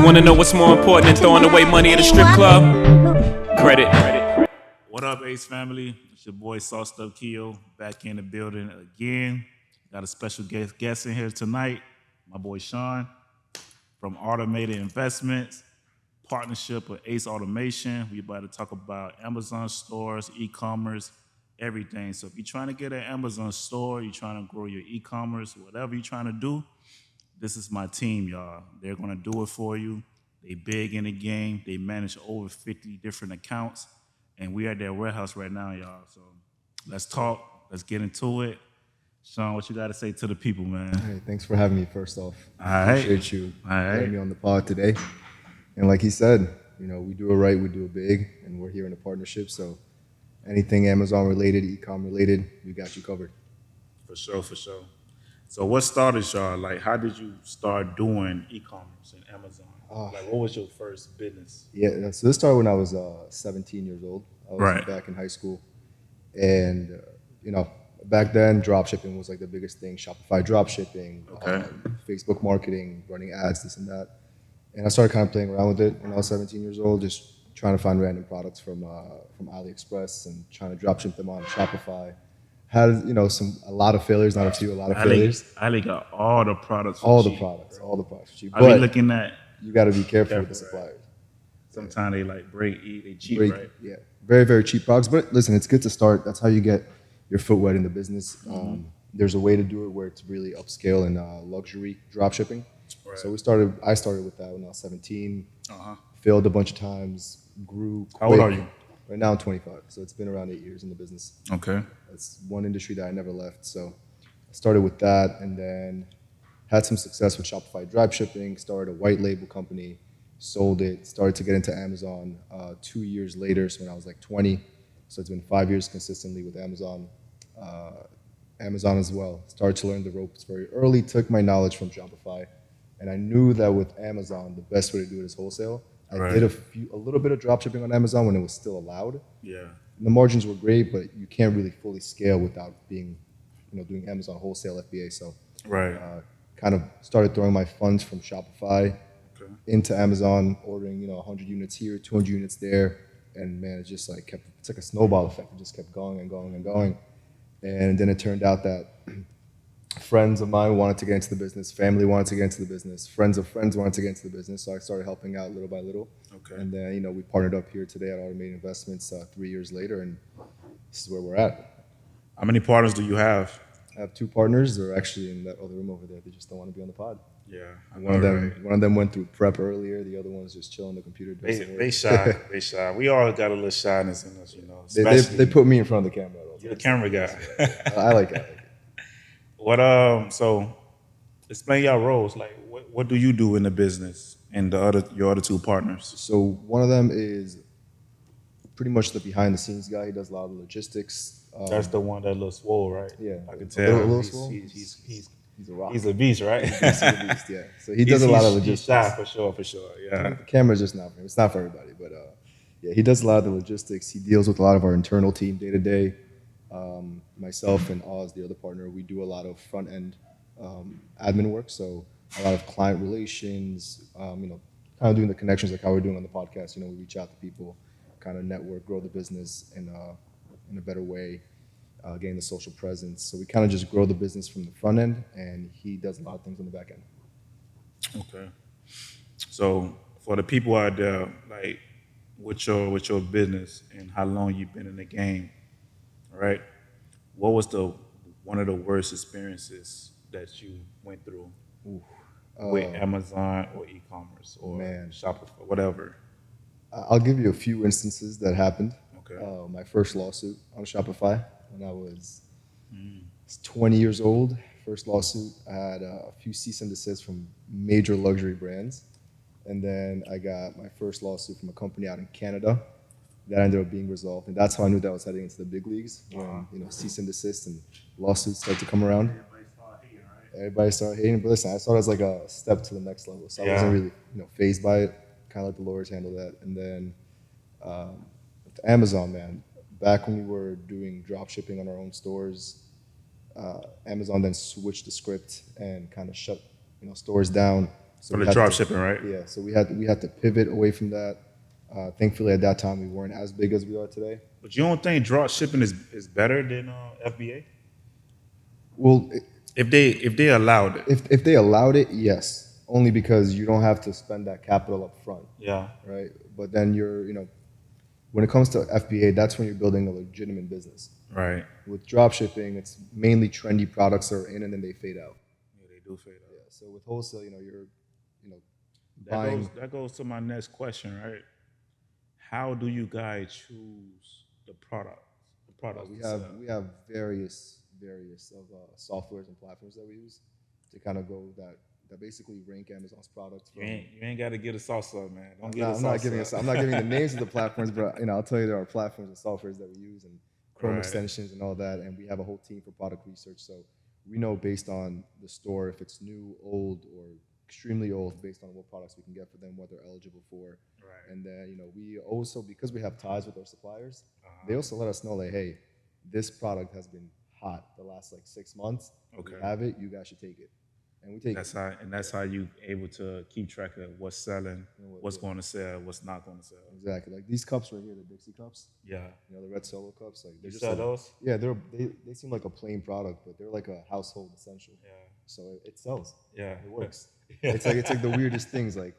wanna know what's more important than throwing away money at a strip club? Credit. What up, Ace family? It's your boy Sauced Up Keo back in the building again. Got a special guest in here tonight, my boy Shawn from Automated Investments, partnership with Ace Automation. We about to talk about Amazon stores, e-commerce, everything. So if you're trying to get an Amazon store, you're trying to grow your e-commerce, whatever you're trying to do, this is my team, y'all. They're gonna do it for you. They big in the game. They manage over 50 different accounts. And we are at their warehouse right now, y'all. So let's talk. Let's get into it. Shawn, what you got to say to the people, man? Hey, thanks for having me, first off. All right. Appreciate you All right. having me on the pod today. And like he said, we do it right, we do it big, and we're here in a partnership. So anything Amazon related, e-com related, we got you covered. For sure, for sure. So what started y'all? Like, how did you start doing e-commerce and Amazon? Like, what was your first business? Yeah, so this started when I was 17 years old. I was back in high school. And, back then, drop shipping was like the biggest thing. Shopify drop shipping, Facebook marketing, running ads, this and that. And I started kind of playing around with it when I was 17 years old, just trying to find random products from AliExpress and trying to drop ship them on Shopify. Had a lot of failures, not a few, a lot of failures. Ali got all the products. All the products cheap. I be looking at. You got to be careful with the suppliers. Right? Sometimes they like they cheap, right? Yeah, very, very cheap products. But listen, it's good to start. That's how you get your foot wet in the business. There's a way to do it where it's really upscale in luxury drop shipping. Right. So I started with that when I was 17. Failed a bunch of times. Grew quick. How old are you? Right now I'm 25. So it's been around 8 years in the business. Okay. That's one industry that I never left. So I started with that, and then had some success with Shopify drop shipping, started a white label company, sold it, started to get into Amazon 2 years later, so when I was like 20. So it's been 5 years consistently with Amazon. Amazon as well. Started to learn the ropes very early, took my knowledge from Shopify, and I knew that with Amazon, the best way to do it is wholesale. I did a little bit of drop shipping on Amazon when it was still allowed. Yeah. And the margins were great, but you can't really fully scale without being, doing Amazon wholesale FBA. So kind of started throwing my funds from Shopify into Amazon, ordering 100 units here, 200 units there, and man, it just like it's like a snowball effect. It just kept going and going and going, and then it turned out that friends of mine wanted to get into the business, family wanted to get into the business, friends of friends wanted to get into the business, so I started helping out little by little. Okay. And then we partnered up here today at Automated Investments 3 years later, and this is where we're at. How many partners do you have? I have 2 partners. They're actually in that other room over there. They just don't want to be on the pod. Yeah, one of them went through prep earlier. The other one's just chilling on the computer. They shy. They shy. We all got a little shyness in us, They put me in front of the camera. You're the camera guy. I like it. What so explain your roles. Like what do you do in the business and your other 2 partners? So one of them is pretty much the behind the scenes guy. He does a lot of the logistics. That's the one that looks swole, right? Yeah, I can tell. A little swole. He's a rock. He's a beast, right? He's a beast, yeah. So he does a lot of logistics. He's shy for sure. Yeah. The camera's just not for him. It's not for everybody, but yeah, he does a lot of the logistics. He deals with a lot of our internal team day to day. Myself and Oz, the other partner, we do a lot of front end admin work. So a lot of client relations. Kind of doing the connections like how we're doing on the podcast. We reach out to people, kind of network, grow the business in a better way. Getting the social presence. So we kind of just grow the business from the front end, and he does a lot of things on the back end. Okay. So for the people out there, like with your business and how long you've been in the game, all right? What was one of the worst experiences that you went through with Amazon or e-commerce or Shopify, whatever? I'll give you a few instances that happened. Okay. My first lawsuit on Shopify when I was 20 years old. First lawsuit, I had a few cease and desists from major luxury brands. And then I got my first lawsuit from a company out in Canada that ended up being resolved. And that's how I knew that I was heading into the big leagues, when cease and desist and lawsuits start to come around. Everybody started hating, but listen, I saw it as like a step to the next level. So I wasn't really fazed by it, kind of let the lawyers handle that. And then with Amazon, man, back when we were doing drop shipping on our own stores, Amazon then switched the script and kind of shut stores down. For we the had drop to- shipping, right? Yeah, so we had to pivot away from that. Thankfully, at that time, we weren't as big as we are today. But you don't think drop shipping is better than FBA? Well, If they allowed it. if they allowed it, yes, only because you don't have to spend that capital up front, Yeah. right? But then when it comes to FBA, that's when you're building a legitimate business. Right. With drop shipping, it's mainly trendy products that are in and then they fade out. Yeah, they do fade out. Yeah. So with wholesale, you're That buying. that goes to my next question, right? How do you guys choose the product? The product We have various of softwares and platforms that we use to kind of go that basically rank Amazon's products. You ain't got to get a sauce up, man. Don't I'm get not, a I'm not sauce giving up. I'm not giving the names of the platforms, but I'll tell you there are platforms and softwares that we use and Chrome Right. extensions and all that, and we have a whole team for product research. So we know based on the store if it's new, old, or extremely old, based on what products we can get for them, what they're eligible for. Right. And then we also, because we have ties with our suppliers, Uh-huh. they also let us know like, hey, this product has been hot the last like 6 months. Okay. We have it. You guys should take it, and we take it. That's how you able to keep track of what's selling, what's going to sell, what's not going to sell. Exactly. Like these cups right here, the Dixie cups. Yeah. The red solo cups. Like they're You just sell like, those? yeah, they seem like a plain product, but they're like a household essential. Yeah. So it sells. Yeah. It works. Yeah. It's like the weirdest things. Like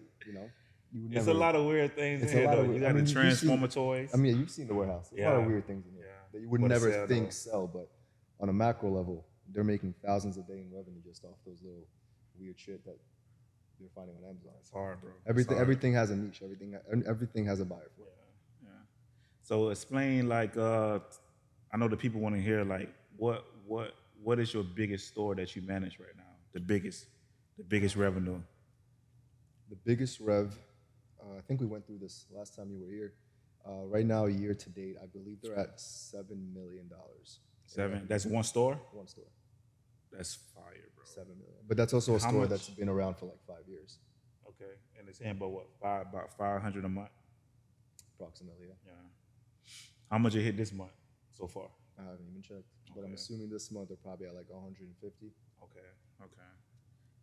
you would It's never. a lot of weird things in It's a here, lot though. of You weird- got I mean, the you've seen- Transformer toys. I mean, you've seen the warehouse. There's a lot of Yeah. weird things in here Yeah. that you would What to never sell, think though. sell, but on a macro level, they're making thousands a day in revenue just off those little weird shit that you're finding on Amazon. It's hard, bro. It's Everything hard. everything has a niche. Everything has a buyer for it. Yeah. So explain like I know the people want to hear like what is your biggest store that you manage right now? The biggest revenue. The biggest rev, I think we went through this last time you were here. Right now, year to date, I believe they're at $7 million. 7. That's one store. One store, That's fire, bro. 7 million. But that's also a How store much- that's been around for like 5 years, Okay, and it's in about what about 500 a month. approximately. Yeah. Yeah. How much it hit this month so far? I haven't even checked, but I'm Okay. assuming this month they're probably at like 150. Okay.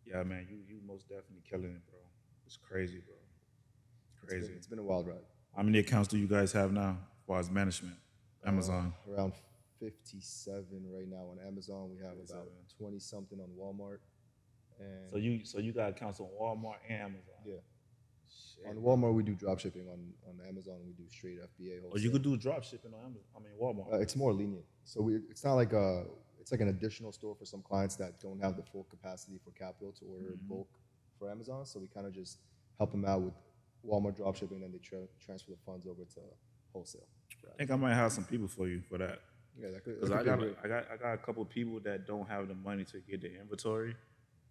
Yeah, man, you most definitely killing it, bro. It's crazy, bro. Crazy. It's been a wild ride. How many accounts do you guys have now as far as management? Amazon. Around 57 right now on Amazon. We have about 57. 20 something on Walmart. And So you got accounts on Walmart and Amazon. yeah, Shit. on Walmart we do drop shipping. On Amazon we do straight FBA. Or you could do drop shipping on Amazon. I mean Walmart. It's more lenient. So it's not like it's like an additional store for some clients that don't have the full capacity for capital to order bulk for Amazon. So we kind of just help them out with Walmart drop shipping, and then they transfer the funds over to wholesale. I think I might have some people for you for that. Yeah, that could. Because That I could be great. I got a couple of people that don't have the money to get the inventory.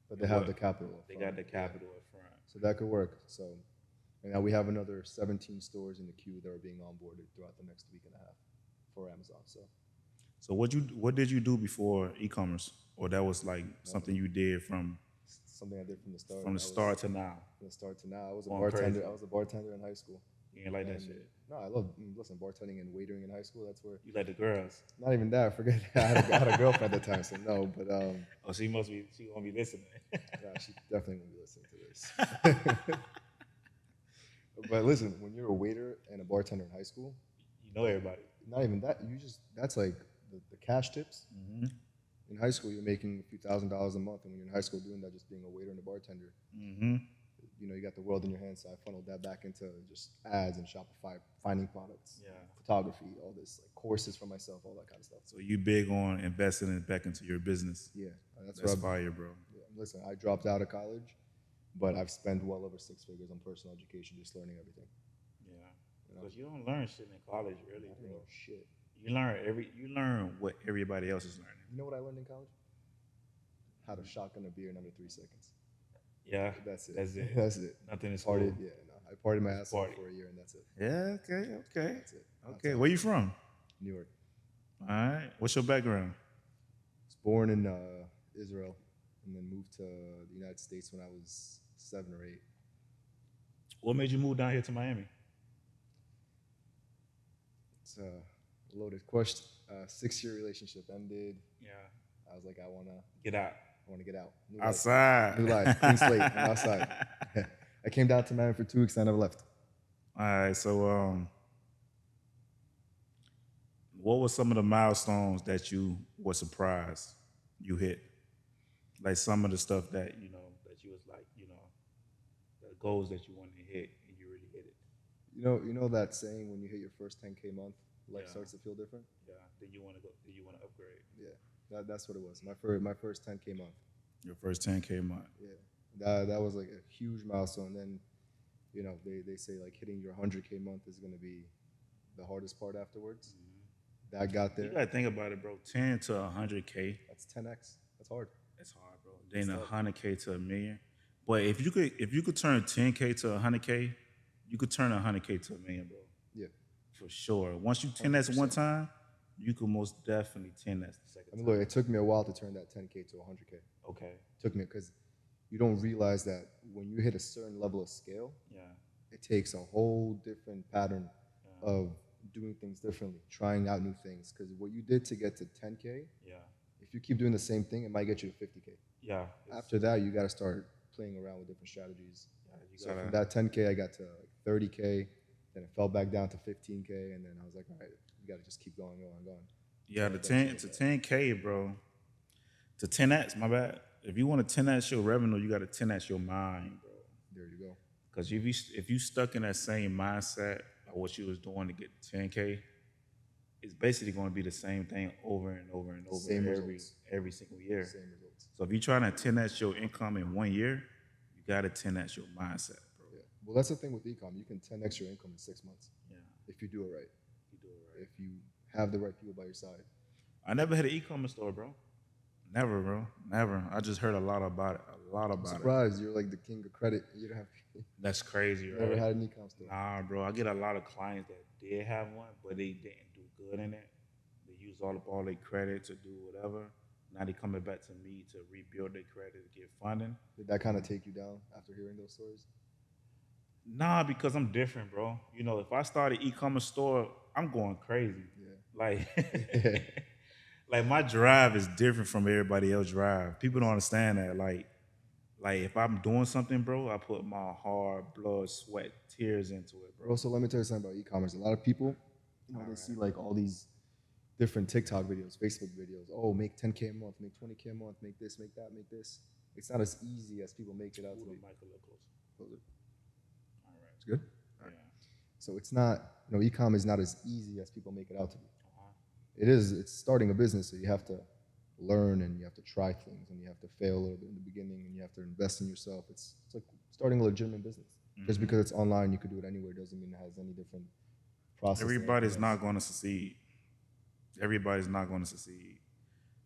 But they have the capital. up They front. got the capital up front. So that could work. So, and now we have another 17 stores in the queue that are being onboarded throughout the next week and a half for Amazon. So what did you do before e-commerce? Or that was like something you did from something I did from the start. the start to now? From the start to now, I was a Going bartender. crazy. I was a bartender in high school. You ain't like that And, shit. No, I love bartending and waitering in high school. That's where. You like the girls. Not even that. Forget that. I had a girlfriend at the time, so no. But Oh, she gonna be listening. nah, she definitely won't be listening to this. But listen, when you're a waiter and a bartender in high school, You know everybody. not even that. That's like the cash tips. Mm-hmm. In high school, you're making a few $1,000s a month, and when you're in high school doing that, just being a waiter and a bartender, Mm-hmm. you got the world in your hands. So I funneled that back into just ads and Shopify, finding products, Yeah. photography, all this, like courses for myself, all that kind of stuff. So you big on investing it back into your business. Yeah, that's That's where fire, bro. listen, I dropped out of college, but I've spent well over 6 figures on personal education, just learning everything. Yeah. You know? Because you don't learn shit in college, really, I bro. don't know shit. You learn what everybody else is learning. You know what I learned in college? How to shotgun a beer in under 3 seconds. Yeah. That's it. That's it. That's it. Nothing is Partied, cool. yeah, no, I partied my ass off Party. for a year, and that's it. Yeah, okay. That's it. Okay. Where you from? New York. All right. What's your background? I was born in Israel, and then moved to the United States when I was 7 or 8. What made you move down here to Miami? It's a loaded question. 6-year relationship ended. Yeah. I was like, I want to Get out. I want to get out. New life. Outside. New life. Clean slate. I'm outside. I came down to Miami for 2 weeks and I never left. All right, so what were some of the milestones that you were surprised you hit? Like some of the stuff that that you was like, the goals that you wanted to hit and you really hit it. You know that saying, when you hit your first 10K month, life Yeah. starts to feel different. Yeah. Then you want to go. Then you want to upgrade. Yeah, that's what it was. My first 10K month. Your first 10K month. Yeah, that was like a huge milestone. Then, they say like hitting your 100K month is gonna be the hardest part afterwards. That got You there. gotta think about it, bro. 10 to 100K. That's 10x. That's hard. It's hard, bro. Then 100K to a million. But if you could turn 10K to 100K, you could turn 100K to a million, bro. Yeah. For sure. Once you 10x one time, you could most definitely 10x the second I mean, time. look, it took me a while to turn that 10K to 100K. Okay. It took me, because you don't realize that when you hit a certain level of scale, Yeah. it takes a whole different pattern of doing things differently, trying out new things. Because what you did to get to 10K, Yeah. if you keep doing the same thing, it might get you to 50K. Yeah. After that, you got to start playing around with different strategies. You So gotta, from that 10K, I got to like 30K, then it fell back down to 15K, and then I was like, all right, we got to just keep going. yeah, the 10 to 10K, bro. To 10x, my bad. If you want to 10x your revenue, you got to 10x your mind, bro. There you go. Because if you stuck in that same mindset of what you was doing to get 10K, it's basically going to be the same thing over and over and over Same results. every single year. Same results. So if you're trying to 10x your income in 1 year, you got to 10x your mindset, bro. Yeah. Well, that's the thing with ecom. You can 10x your income in 6 months. Yeah. If you do it right. You do it right. If you have the right people by your side. I never had an e-commerce store, bro. Never, bro. Never. I just heard a lot about it. I'm surprised. You're like the king of credit. You don't have. That's crazy, right? Never had an ecom store. Nah, bro. I get a lot of clients that did have one, but they didn't do good in it. They used all their credit to do whatever. Now they coming back to me to rebuild their credit to get funding. Did that kind of take you down after hearing those stories? Nah, because I'm different, bro. If I start an e-commerce store, I'm going crazy. Yeah. Like, like my drive is different from everybody else's drive. People don't understand that. Like if I'm doing something, bro, I put my hard blood, sweat, tears into it, bro. Bro, so let me tell you something about e-commerce. A lot of people, they see like all these different TikTok videos, Facebook videos. Oh, make 10K a month, make 20K a month, make this, make that, make this. It's not as easy as people make it out to be. Mic a little closer. Closer. All right. It's good? Yeah. So it's not, e-com is not as easy as people make it out to be. It's starting a business, so you have to learn and you have to try things and you have to fail a little bit in the beginning and you have to invest in yourself. It's like starting a legitimate business. Just because it's online, you could do it anywhere, doesn't mean it has any different process. Everybody's not going to succeed. Everybody's not going to succeed.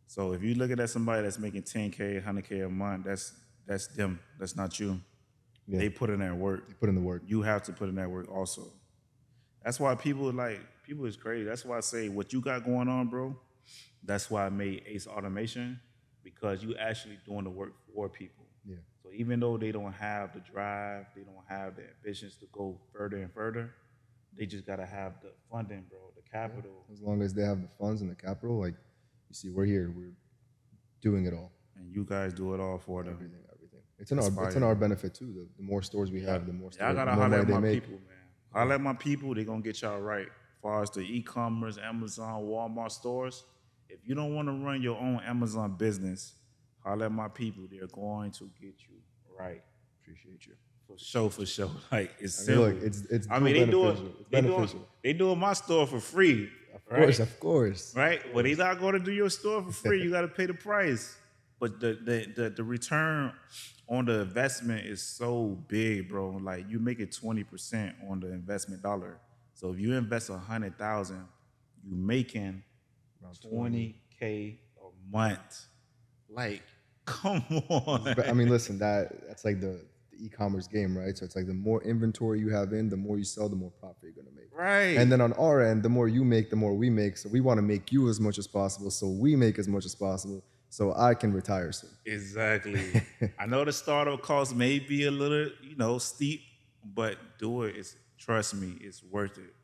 So if you're looking at somebody that's making 10K, 100K a month, that's them. That's not you. Yeah. They put in that work. They put in the work. You have to put in that work also. That's why people is crazy. That's why I say what you got going on, bro. That's why I made Ace Automation, because you actually doing the work for people. Yeah. So even though they don't have the drive, they don't have the ambitions to go further and further, they just gotta have the funding, bro, the capital. Yeah. As long as they have the funds and the capital, like you see, we're here, we're doing it all. And you guys do it all for them. Everything. It's in our benefit too. The more stores we have, the more stores. I gotta the more holler money at my they make. people, man. Holler at my people, they're gonna get y'all right. As far as the e-commerce, Amazon, Walmart stores, if you don't want to run your own Amazon business, holler at my people. They're going to get you right. Appreciate you. For sure. Like it's simple. Look, it's they doing my store for free. Of course. Right? Well, they not going to do your store for free. You got to pay the price. But the return on the investment is so big, bro. Like you make it 20% on the investment dollar. So if you invest 100,000, you making around 20K a month. Like, come on. I mean, listen, that's like the e-commerce game, right? So it's like the more inventory you have in, the more you sell, the more profit you're gonna make. Right. And then on our end, the more you make, the more we make. So we want to make you as much as possible. So we make as much as possible. So I can retire soon. Exactly. I know the startup cost may be a little, steep, but do it. Trust me, it's worth it.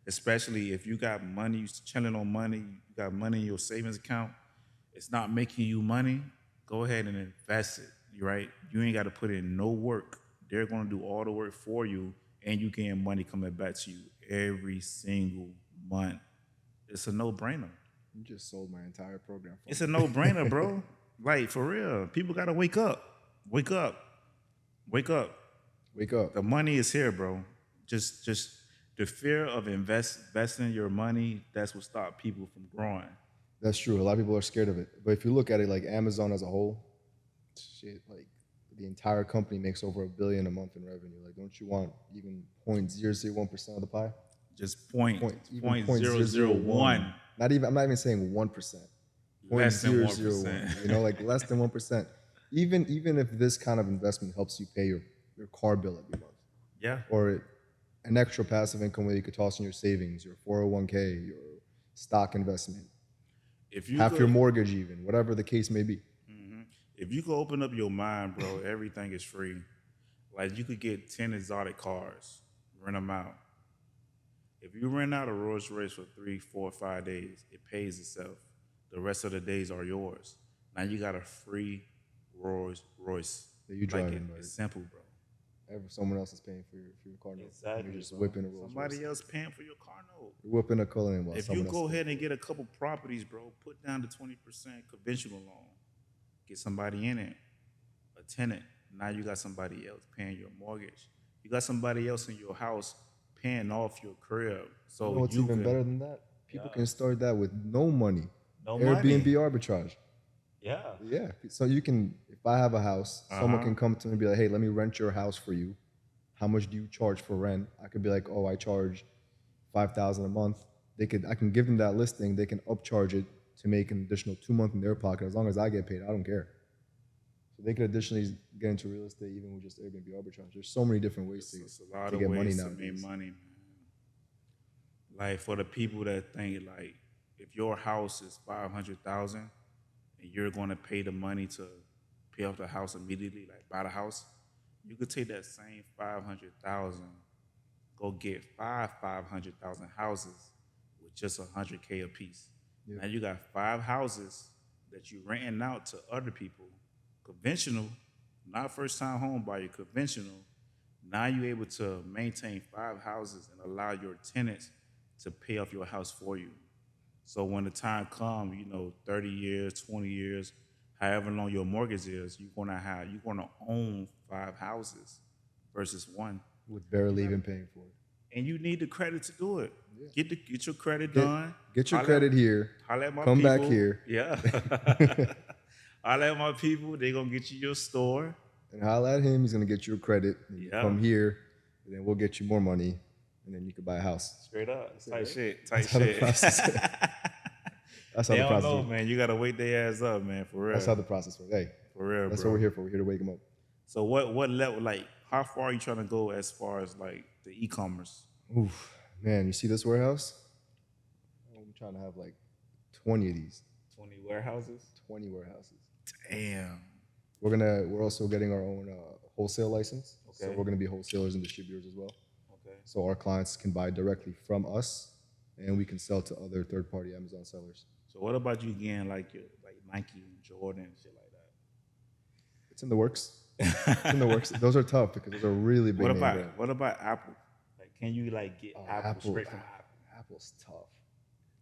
Especially if you got money, you're chilling on money, you got money in your savings account, it's not making you money. go ahead and invest it, right? You ain't got to put in no work. They're going to do all the work for you, and you getting money coming back to you every single month. It's a no-brainer. You just sold my entire program. It's a no-brainer, bro. Like, for real. People got to wake up. Wake up. Wake up. Wake up. The money is here, bro. Just the fear of investing your money, that's what stops people from growing. That's true. A lot of people are scared of it. But if you look at it like Amazon as a whole, shit, like the entire company makes over $1 billion a month in revenue. Like, don't you want even 0.001% of the pie? Just point 0.001. Not even. I'm not even saying 1%. Less than 1%. You know, like less than 1%. Even if this kind of investment helps you pay your car bill every month. Yeah. Or an extra passive income where you could toss in your savings, your 401k, your stock investment, If you half your mortgage, even whatever the case may be. If you could open up your mind, bro, everything is free. Like, you could get 10 exotic cars, rent them out. If you rent out a Rolls Royce for 3, 4, 5 days, it pays itself. The rest of the days are yours. Now you got a free Rolls Royce. That you driving, like right? It's simple, bro. Someone else is paying for your car note. Exactly. You're just bro. whipping a Rolls Somebody Royce. else paying for your car note. You're whipping a Cullinan while If someone you else go is ahead paying and get a couple properties, bro, put down the 20% conventional loan. Get somebody in it, a tenant. Now you got somebody else paying your mortgage. You got somebody else in your house paying off your crib. So You know what's even better than that? People can start that with no money. No Airbnb money. arbitrage. Yeah. Yeah. So you can, if I have a house, someone can come to me and be like, hey, let me rent your house for you. How much do you charge for rent? I could be like, oh, I charge $5,000 a month. I can give them that listing. They can upcharge it to make an additional 2 months in their pocket. As long as I get paid, I don't care. So they could additionally get into real estate even with just Airbnb arbitrage. There's so many different ways to get money now. To make money, man. Like, for the people that think, like, if your house is $500,000 and you're going to pay the money to pay off the house immediately, like buy the house, you could take that same $500,000, go get 500,000 houses with just $100K a piece. Yeah. Now you got 5 houses that you're renting out to other people, conventional, not first-time home buyer, conventional. Now you're able to maintain 5 houses and allow your tenants to pay off your house for you. So when the time comes, 30 years, 20 years, however long your mortgage is, you're gonna own 5 houses versus 1. With barely even paying for it. And you need the credit to do it. Yeah. Get your credit done. Get your credit here. Come back here. Yeah. Holla at my people. They're gonna get you your store. And holla at him. He's gonna get you your credit. And you come here, and then we'll get you more money, and then you can buy a house. Straight up. Tight shit. That's how the process. That's how the process. Don't know, man. You gotta wake their ass up, man. For real. That's how the process works. Hey, for real. That's bro. what we're here for. We're here to wake them up. So what level? Like, how far are you trying to go as far as like the e-commerce? Oof, man. You see this warehouse? I'm trying to have like 20 of these. 20 warehouses. 20 warehouses. Damn. We're also getting our own wholesale license. Okay. So we're gonna be wholesalers and distributors as well. Okay. So our clients can buy directly from us, and we can sell to other third-party Amazon sellers. So what about you getting like Nike and Jordan and shit like that? It's in the works. It's in the works. Those are tough because those are really big. What about Apple? Like, can you like get Apple straight from Apple? Apple's tough.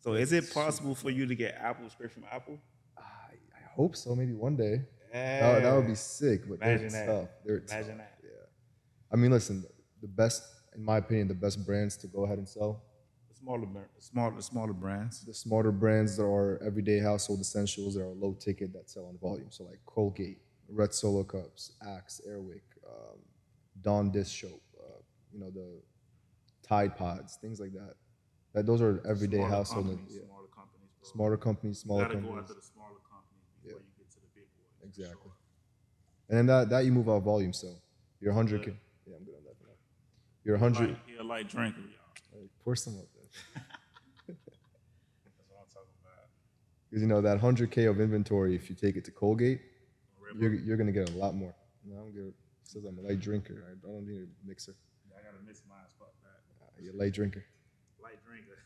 So is it possible for you to get Apple straight from Apple? I hope so. Maybe one day. That would be sick. But Imagine they're that. tough. They're Imagine tough. that. Yeah. I mean, listen. The best, in my opinion, the best brands to go ahead and sell. The smaller brands. The smarter brands that are everyday household essentials that are low ticket that sell on volume. So like Colgate, Red Solo Cups, Axe, Airwick, Dawn Dish Soap, the Tide Pods, things like that. Those are everyday household. Smaller companies, bro. Smarter companies, smaller companies. You gotta companies. go after the smaller companies before you get to the big boys. Exactly. Sure. And then that you move out volume. So you're 100. Yeah, I'm good on that for now. You're 100. You're a light drinker, y'all. Pour some up there. That's what I'm talking about. Because that 100K of inventory, if you take it to Colgate, you're gonna get a lot more. I'm good. It says I'm a light drinker. I don't need a mixer. Yeah, I gotta mix mine. Fuck that. You're a light drinker. Light drinker.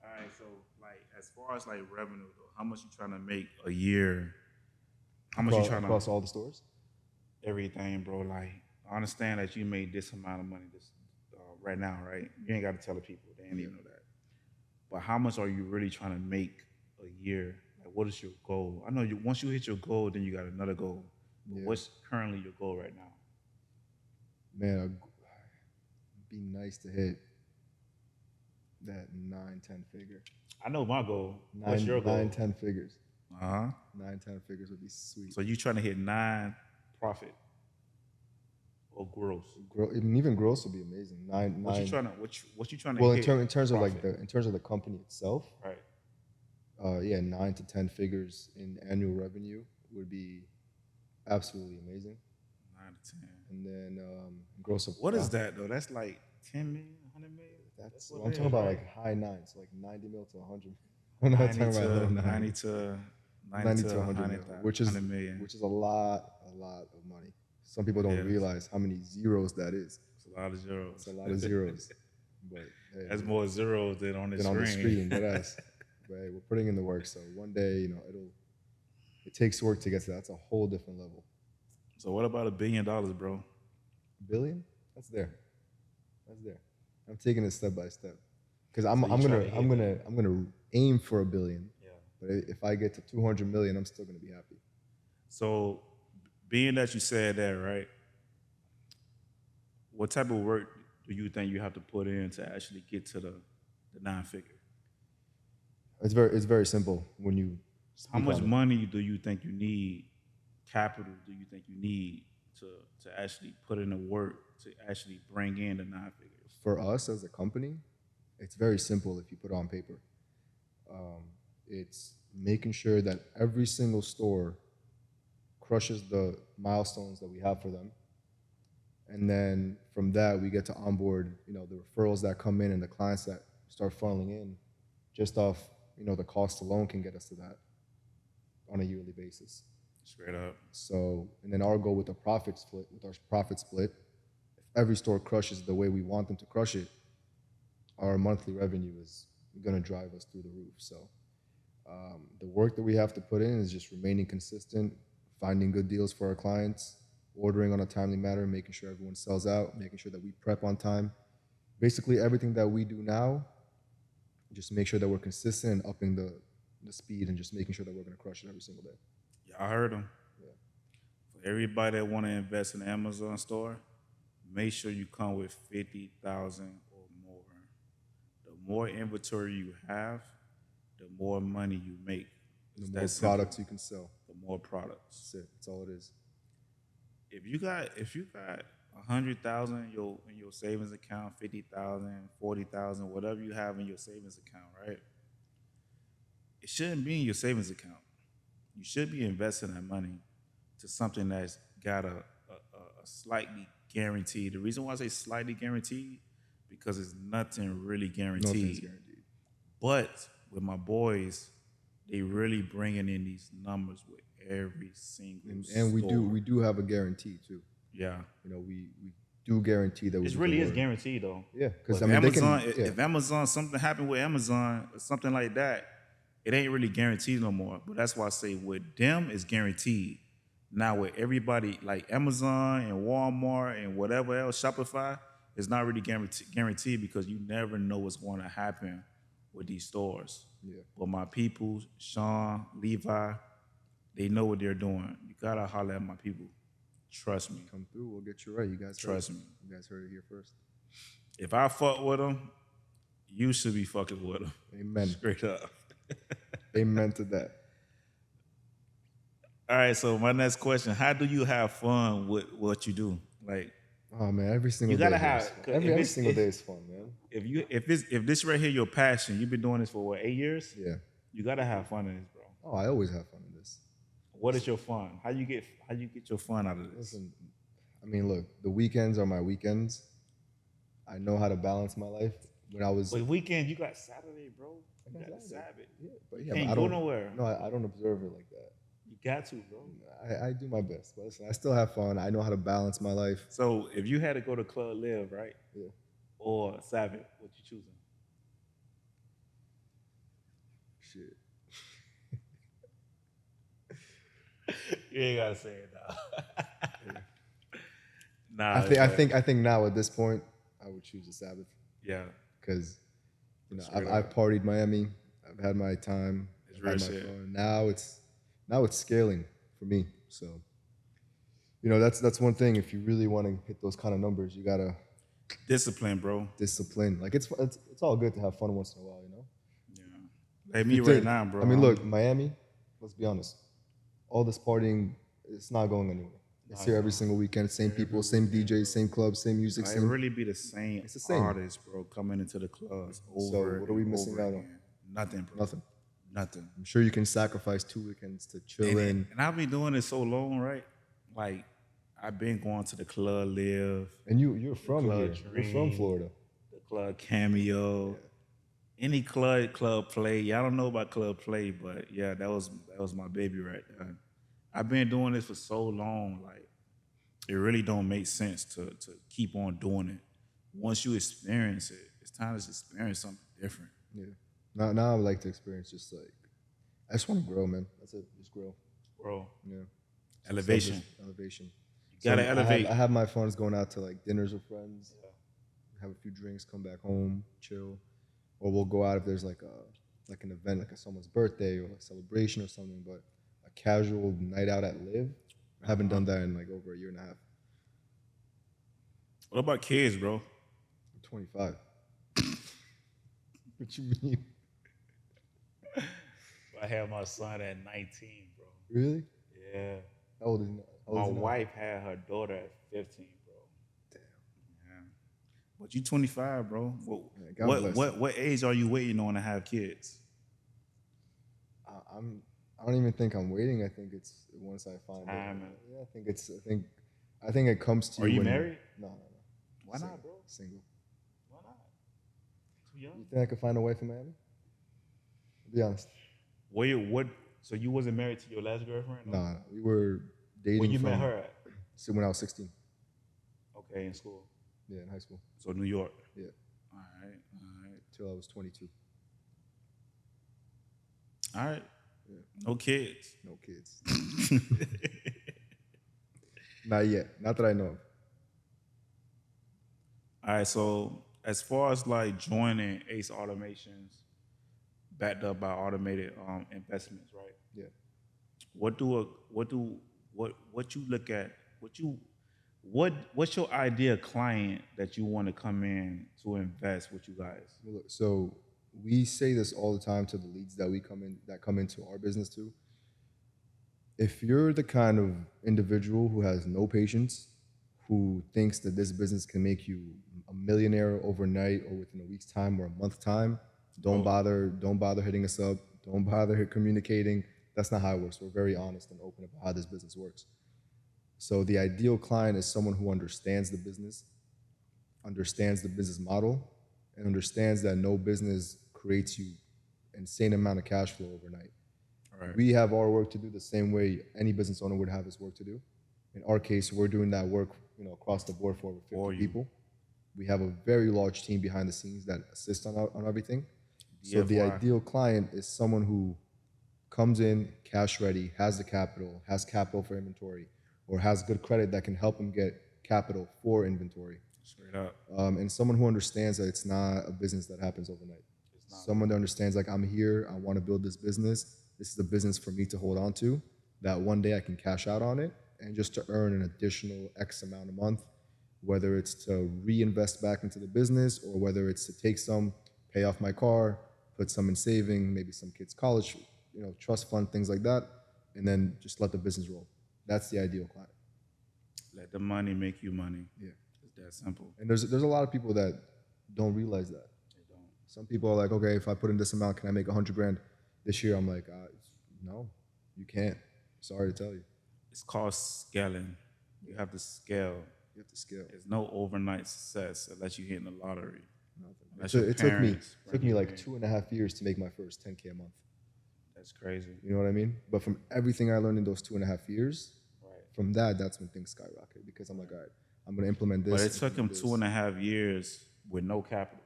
All right, so like as far as like revenue though, how much you trying to make a year? How much you trying to across all the stores? everything, bro? Like I understand that you made this amount of money this right now, right? You ain't got to tell the people; they ain't even know that. But how much are you really trying to make a year? Like, what is your goal? I know you once you hit your goal, then you got another goal. But Yeah. what's currently your goal right now? Man, it'd be nice to hit that 9, 10 figure. I know my goal. What's your goal? 9, 10 figures. Uh huh. 9, 10 figures would be sweet. So you trying to hit 9 profit or gross? Even gross would be amazing. What you trying to what you trying to Well, hit? in terms of like profit? in terms of the company itself, Right. yeah, 9 to 10 figures in annual revenue would be absolutely amazing. 9 to 10. And then gross of What is that though? That's like 10 million, 100 million. That's what I'm it talking is, about, right? like high nines, so like 90 mil to 100. I'm not 90 talking about little to 9. 90 to 90 to 100 100 mil, which is 100 million. which is a lot of money. Some people don't Yeah. realize how many zeros that is. It's a lot of zeros. It's a lot of zeros. But hey, That's more zeros than on the than screen. on the screen, that ass. But hey, we're putting in the work, so one day, it takes work to get to that. That's a whole different level. So what about $1 billion, bro? Billion? That's there. That's there. I'm taking it step by step. Because I'm So you try to hit I'm gonna aim for $1 billion. Yeah. But if I get to 200 million, I'm still gonna be happy. So being that you said that, right? What type of work do you think you have to put in to actually get to the 9 figure? It's very simple when you How speak much on it. money do you think you need? Capital do you think you need to actually put in the work to actually bring in the 9 figure? For us as a company, it's very simple if you put it on paper. It's making sure that every single store crushes the milestones that we have for them. And then from that, we get to onboard, the referrals that come in and the clients that start funneling in just off, the cost alone can get us to that on a yearly basis. Straight up. So, and then our goal with our profit split, if every store crushes the way we want them to crush it, our monthly revenue is going to drive us through the roof. So the work that we have to put in is just remaining consistent, finding good deals for our clients, ordering on a timely manner, making sure everyone sells out, making sure that we prep on time. Basically everything that we do now, just make sure that we're consistent and upping the speed and just making sure that we're going to crush it every single day. Yeah, I heard them. Yeah. For everybody that want to invest in the Amazon store, make sure you come with 50,000 or more. The more inventory you have, the more money you make. The more products you can sell. The more products. That's it. That's all it is. If you got 100,000 in your savings account, 50,000, 40,000, whatever you have in your savings account, right? It shouldn't be in your savings account. You should be investing that money to something that's got a slightly guaranteed. The reason why I say slightly guaranteed, because it's nothing really guaranteed. Nothing's guaranteed. But with my boys, they really bringing in these numbers with every single And we store. do have a guarantee too. Yeah. We do guarantee that we It really is guaranteed though. Yeah, because But Amazon, if Amazon, something happened with Amazon or something like that, it ain't really guaranteed no more. But that's why I say with them, it's guaranteed. Now with everybody like Amazon and Walmart and whatever else, Shopify, it's not really guaranteed because you never know what's going to happen with these stores. Yeah. But my people, Sean, Levi, they know what they're doing. You gotta holler at my people. Trust me. Come through, we'll get you right. You guys Trust me. You guys heard it here first. If I fuck with them, you should be fucking with them. Amen. Straight up. Amen to that. All right, so my next question: how do you have fun with what you do? Like, Oh man, every single You day. gotta is have- fun. 'cause Every if single it's- day is fun, man. if this right here your passion, you've been doing this for what, 8 years? Yeah. You gotta have fun in this, bro. Oh, I always have fun in this. What is your fun? How you get your fun out of this? Listen, I mean, look, the weekends are my weekends. I know how to balance my life. When I was, But weekend, you got Saturday, bro. You got got Saturday. Sabbath. yeah, but You yeah, can't but I go don't. nowhere. No, I don't observe it like that. You got to, bro. I do my best, but listen, I still have fun. I know how to balance my life. So if you had to go to Club Live, right? Yeah. Or Sabbath, what you choosing? Shit. You ain't gotta say it now. Nah, I think now at this point, I would choose the Sabbath yeah, because Straight I've up. partied Miami. I've had my time. It's I've real had my shit. fun. Now it's scaling for me. So that's one thing. If you really want to hit those kind of numbers, you gotta Discipline, bro. discipline. Like it's all good to have fun once in a while, Yeah. Like If me you right think- now, bro. I mean, look, Miami. Let's be honest. All this partying, it's not going anywhere. It's here every single weekend. Same people, same DJs, same clubs, same music. It Same. really be the same, It's the same. artists, bro, coming into the clubs over. So what are we and missing over out on? again. Nothing, bro. Nothing. Nothing. I'm sure you can sacrifice 2 weekends to chill in. And I've been doing it so long, right? Like I've been going to the club live, And you're from Club here. You're from Dream. Florida. the club cameo, any club play. Y'all don't know about club play, but yeah, that was my baby right there. I've been doing this for so long, like it really don't make sense to keep on doing it. Once you experience it, it's time to experience something different. Yeah. Now I would like to experience just like I just want to grow, man. That's it. Just grow. Bro, Yeah. elevation. Elevation. You gotta elevate. I have my funds going out to like dinners with friends, have a few drinks, come back home, chill, or we'll go out if there's like an event, like someone's birthday or a celebration or something. But a casual night out at Live, I haven't done that in like over a year and a half. What about kids, bro? I'm 25. What you mean? I had my son at 19, bro. Really? Yeah. How old is he now? How old My is he now? wife had her daughter at 15, bro. Damn. Yeah. But you 25, bro. Yeah, God bless. What age are you waiting on to have kids? I don't even think I'm waiting. I think it's once I find Time. it. Yeah, I think it comes to Are you when married? No. Why Single. not, bro? Single. Why not? Too young. You think I could find a wife in Miami? Be honest. What? So you wasn't married to your last girlfriend? Nah, we were dating Where you from met her at? when I was 16. Okay, in school. Yeah, in high school. So New York. Yeah, All right. till I was 22. All right. Yeah. No kids. No kids. Not yet. Not that I know of. All right. So as far as like joining Ace Automations, backed up by automated investments, right? Yeah. What you look at? What's your ideal client that you want to come in to invest with you guys? Well, look, so we say this all the time to the leads that come into our business too. If you're the kind of individual who has no patience, who thinks that this business can make you a millionaire overnight or within a week's time or a month's time, don't bother hitting us up. Don't bother communicating. That's not how it works. We're very honest and open about how this business works. So the ideal client is someone who understands the business model, and understands that no business creates you insane amount of cash flow overnight. All right. We have our work to do the same way any business owner would have his work to do. In our case, we're doing that work, across the board for over 50 people. We have a very large team behind the scenes that assist on everything. So the ideal client is someone who comes in cash ready, has the capital, has capital for inventory, or has good credit that can help them get capital for inventory. Straight up. And someone who understands that it's not a business that happens overnight. Someone that understands, like, I'm here, I want to build this business. This is a business for me to hold on to, that one day I can cash out on it, and just to earn an additional X amount a month, whether it's to reinvest back into the business or whether it's to take some, pay off my car, put some in saving, maybe some kids' college, trust fund, things like that, and then just let the business roll. That's the ideal client. Let the money make you money. Yeah. It's that simple. And there's a lot of people that don't realize that. They don't. Some people are like, okay, if I put in this amount, can I make 100 grand this year? I'm like, no, you can't. Sorry to tell you. It's called scaling. You have to scale. You have to scale. There's no overnight success unless you hit in the lottery. It took me like 2.5 years to make my first 10K a month. That's crazy. You know what I mean? But from everything I learned in those 2.5 years, Right. from that's when things skyrocketed, because I'm like, all right, I'm going to implement this. But it took him 2.5 years with no capital.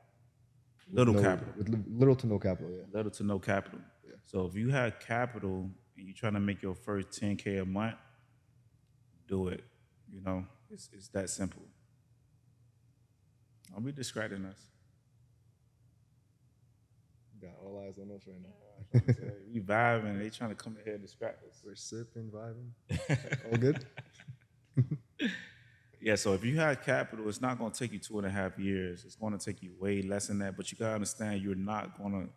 Little capital. With little to no capital, yeah. Little to no capital. Yeah. So if you have capital and you're trying to make your first 10K a month, do it. You know, it's that simple. Don't be distracting us. Got all eyes on us right now. We vibing. They trying to come in here and distract us. We're sipping, vibing. All good? Yeah, so if you have capital, it's not going to take you 2.5 years. It's going to take you way less than that. But you got to understand you're not going to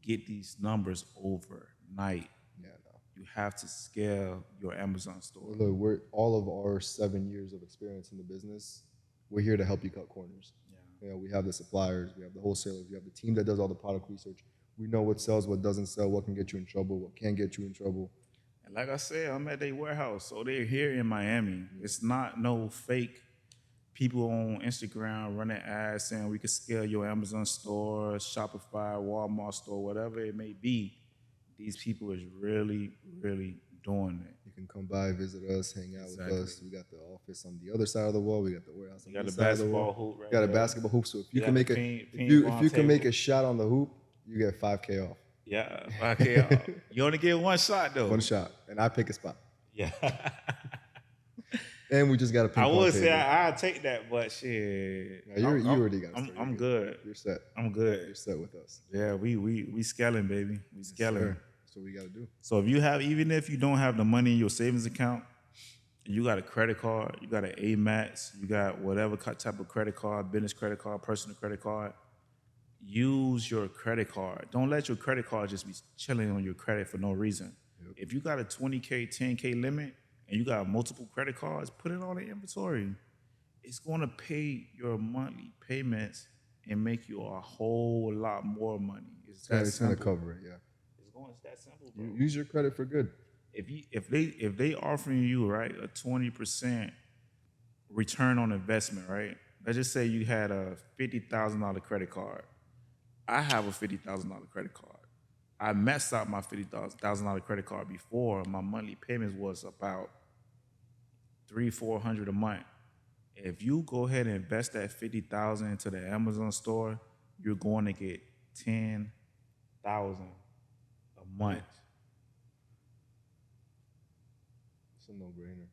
get these numbers overnight. Yeah, no. You have to scale your Amazon store. Well, look, we're all of our 7 years of experience in the business. We're here to help you cut corners. Yeah. You know, we have the suppliers, we have the wholesalers, we have the team that does all the product research. We know what sells, what doesn't sell, what can get you in trouble, what can get you in trouble. And like I said, I'm at their warehouse, so they're here in Miami. It's not no fake people on Instagram running ads saying we could scale your Amazon store, Shopify, Walmart store, whatever it may be. These people is really, really doing it. You can come by, visit us, hang out Exactly. with us. We got the office on the other side of the wall. We got the warehouse on You got the a side of the basketball wall. hoop right Got a there. basketball hoop. So if you You can got make the a ping if pong you can make table. a shot on the hoop, you get 5K off. Yeah, okay. You only get one shot though. One shot, and I pick a spot. Yeah. And we just got a ping I pong would table. say I'd take that, but shit. No, you already got a I'm story. good. You're set. I'm You're good. set with us. Yeah, we scaling, baby. We scaling. Sure. That's what we got to do. So if you have, even if you don't have the money in your savings account, you got a credit card, you got an Amex, you got whatever type of credit card, business credit card, personal credit card, use your credit card. Don't let your credit card just be chilling on your credit for no reason. Yep. If you got a 20K, 10K limit and you got multiple credit cards, put it on the inventory. It's going to pay your monthly payments and make you a whole lot more money. It's that It's going to simple. cover it, yeah. It's that simple, bro. Use your credit for good. If they offering you, right, a 20% return on investment, right? Let's just say you had a $50,000 credit card. I have a $50,000 credit card. I maxed out my $50,000 credit card before. My monthly payments was about $300-400 a month. If you go ahead and invest that $50,000 into the Amazon store, you're going to get $10,000 a month. It's a no-brainer.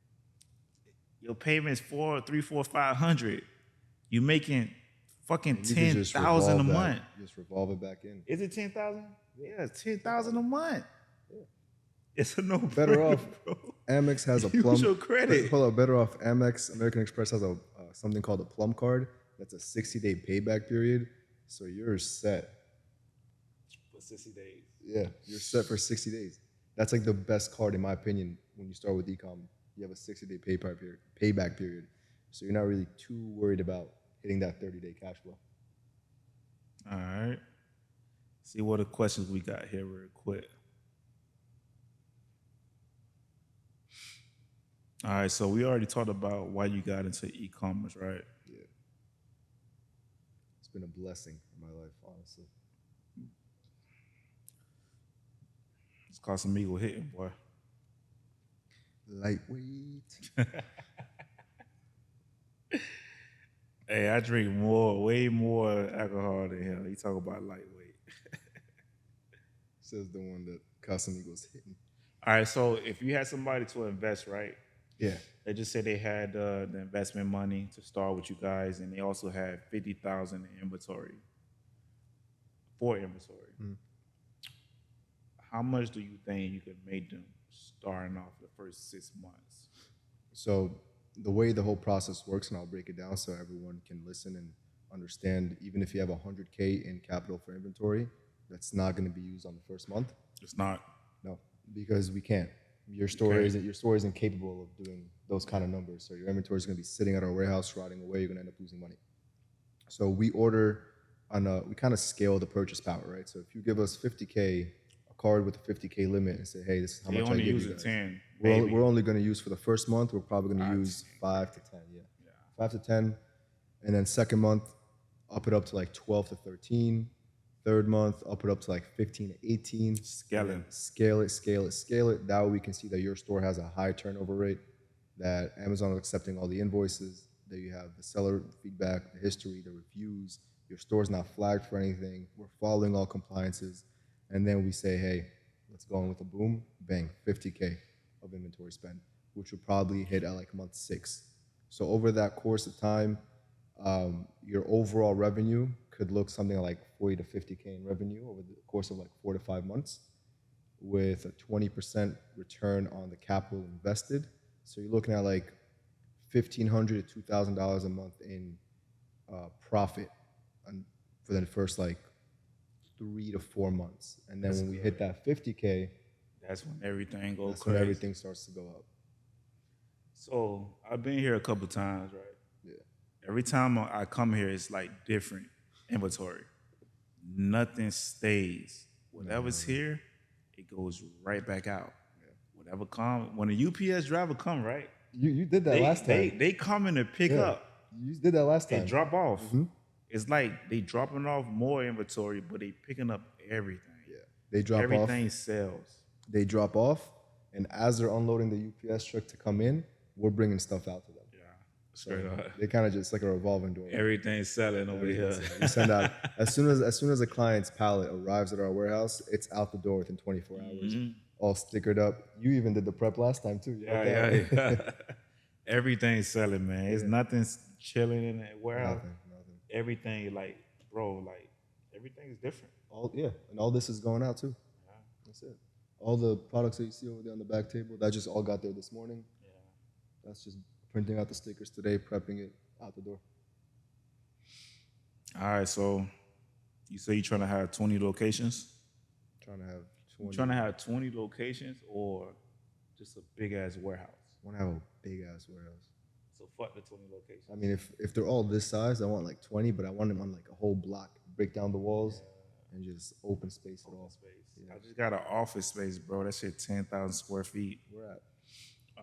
Your payments $300-500. You making fucking You can just 10,000 a revolve that. month. Just revolve it back in. Is it 10,000? Yeah, it's 10,000 a month. Yeah. It's a no Better off. bro. Amex has a Use plum. your credit. Hold up, better off. Amex, American Express has a something called a plum card. That's a 60-day payback period. So you're set. For 60 days. Yeah, you're set for 60 days. That's like the best card in my opinion when you start with ecom. You have a 60-day payback period. So you're not really too worried about hitting that 30-day cash flow. All right. See what the questions we got here real quick. All right, so we already talked about why you got into e-commerce, right? Yeah. It's been a blessing in my life, honestly. It's Casamigo hitting, boy. Lightweight. Hey, I drink way more alcohol than him. He talk about lightweight. Says the one that Casamigos hitting. All right, so if you had somebody to invest, right? Yeah. They just said they had the investment money to start with you guys, and they also had 50,000 in inventory. For inventory. Mm. How much do you think you could make them starting off the first 6 months? So the way the whole process works, and I'll break it down so everyone can listen and understand, even if you have 100K in capital for inventory, that's not going to be used on the first month. It's not. No, because we can't. Your store isn't capable of doing those kind of numbers. So your inventory is going to be sitting at our warehouse, rotting away. You're going to end up losing money. So we order we kind of scale the purchase power, right? So if you give us 50K, a card with a 50K limit, and say, hey, this is how They much I only give use you it guys. 10. We're only going to use for the first month. We're probably going to 5 to use 10. 5 to 10. Yeah, 5 to 10, and then second month, up it up to like 12 to 13. Third month, up it up to like 15 to 18. Scaling. Scale it. That way we can see that your store has a high turnover rate, that Amazon is accepting all the invoices, that you have the seller feedback, the history, the reviews, your store's not flagged for anything, we're following all compliances, and then we say, hey, let's go in with a boom, bang, 50K of inventory spend, which would probably hit at like month 6. So over that course of time, your overall revenue could look something like 40 to 50K in revenue over the course of like 4 to 5 months, with a 20% return on the capital invested. So you're looking at like $1,500 to $2,000 a month in profit for the first like 3 to 4 months. And then when we hit that 50K, That's when everything goes that's crazy. when everything starts to go up. So I've been here a couple times, right? Yeah. Every time I come here, it's like different inventory. Nothing stays. Whatever's here, it goes right back out. Whatever come when a UPS driver come, right? You did that last time. They coming to pick Yeah. up. You did that last time. They drop off. It's like they dropping off more inventory, but they picking up everything. Yeah. They drop off. Everything sells. They drop off, and as they're unloading the UPS truck to come in, we're bringing stuff out to them. Yeah, straight up. They kind of just like a revolving door. Everything's selling over here. We send out as soon as a client's pallet arrives at our warehouse, it's out the door within 24 hours, all stickered up. You even did the prep last time too. Yeah. Everything's selling, man. It's nothing chilling in that warehouse. Nothing. Everything, like, bro, like, everything is different. And all this is going out too. Yeah. That's it. All the products that you see over there on the back table, that just all got there this morning. Yeah. That's just printing out the stickers today, prepping it out the door. All right, so you say you're trying to have 20 locations? Trying to have You 20. trying to have 20 locations or just a big ass warehouse? I want to have a big ass warehouse. So fuck the 20 locations. I mean, if they're all this size, I want like 20, but I want them on like a whole block. Break down the walls and just open space it all. Space. Yeah. I just got an office space, bro. That shit 10,000 square feet. Where at?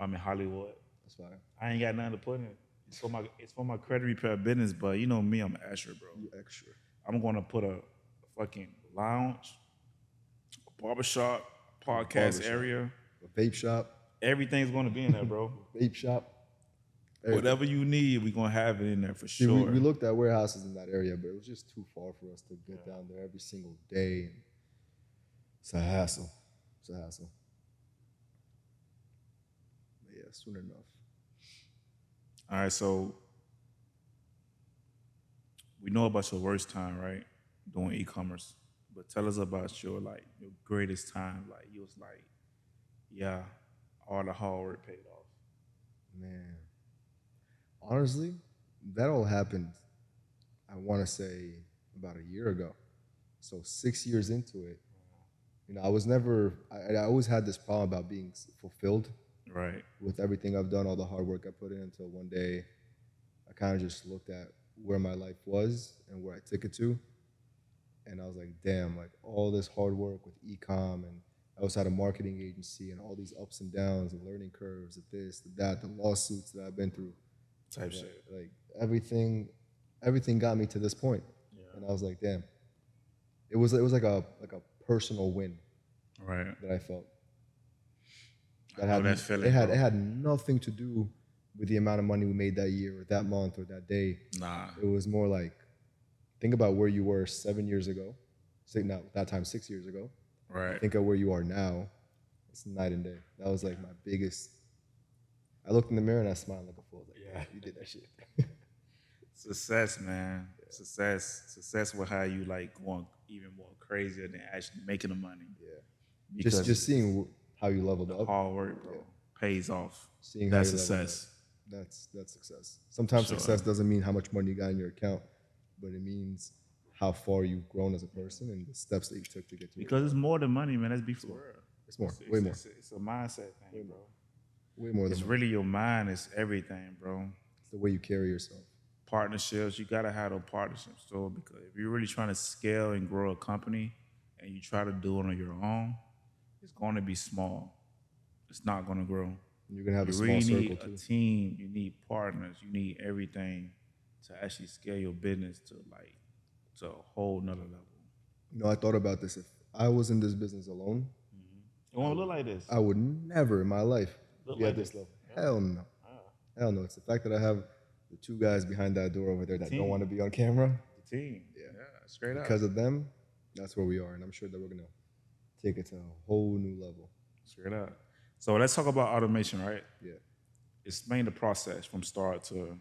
I'm in Hollywood. That's fine. I ain't got nothing to put in it. It's for my credit repair business, but you know me, I'm extra, bro. You extra. I'm gonna put a fucking lounge, a barbershop, podcast area. A vape shop. Everything's gonna be in there, bro. Vape shop. Whatever you need, we're gonna have it in there for See, sure. we looked at warehouses in that area, but it was just too far for us to get down there every single day. It's a hassle. But yeah, soon enough. All right, so we know about your worst time, right? Doing e-commerce. But tell us about your greatest time. Like you was like, yeah, all the hard work paid off. Man. Honestly, that all happened, I want to say, about a year ago. So 6 years into it, you know, I always had this problem about being fulfilled Right. with everything I've done, all the hard work I put in, until one day I kind of just looked at where my life was and where I took it to. And I was like, damn, like all this hard work with e-com, and I also had a marketing agency, and all these ups and downs and learning curves of this, the that, the lawsuits that I've been through. Type shit. Like everything got me to this point. Yeah. And I was like, damn. It was like a personal win Right. that I felt. I know that feeling, it bro. had nothing to do with the amount of money we made that year or that month or that day. Nah. It was more like, think about where you were 7 years ago. No, that time 6 years ago. Right. Think of where you are now. It's night and day. That was like my biggest. I looked in the mirror and I smiled like a fool. Like, yeah, you did that shit. Success, man. Success with how you like going even more crazier than actually making the money. Yeah. Because Just seeing how you leveled the up. hard work, bro, pays off. Seeing how That's you leveled success. up. That's success. Sometimes Sure. success doesn't mean how much money you got in your account, but it means how far you've grown as a person and the steps that you took to get to Because it's more than money, man. Let's be for real. It's more, way more. It's a mindset thing, bro. Way more than It's money. really your mind. It's everything, bro. It's the way you carry yourself. Partnerships, you gotta have those partnerships. So because if you're really trying to scale and grow a company and you try to do it on your own, it's going to be small. It's not going to grow. And you're gonna have a You small really circle need too. a team. You need partners. You need everything to actually scale your business to a whole nother level. You know, I thought about this. If I was in this business alone, It won't look like this. I would never in my life Look be like at this this. level. Hell no. Hell no. It's the fact that I have the two guys behind that door over there that Team. don't want to be on camera. The team. Yeah, straight up. Because of them, that's where we are. And I'm sure that we're going to take it to a whole new level. Straight up. So let's talk about automation, right? Yeah. Explain the process from start to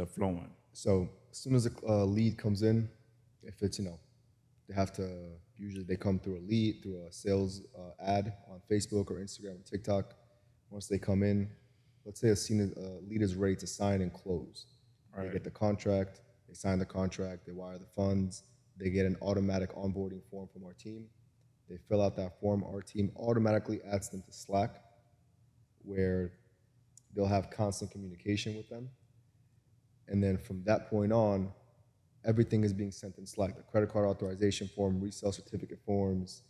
flowing. So as soon as a lead comes in, if it's, they have to, usually they come through a lead, through a sales ad on Facebook or Instagram or TikTok. Once they come in, let's say a lead is ready to sign and close. They Right. get the contract, they sign the contract, they wire the funds, they get an automatic onboarding form from our team. They fill out that form. Our team automatically adds them to Slack, where they'll have constant communication with them. And then from that point on, everything is being sent in Slack. The credit card authorization form, resale certificate forms.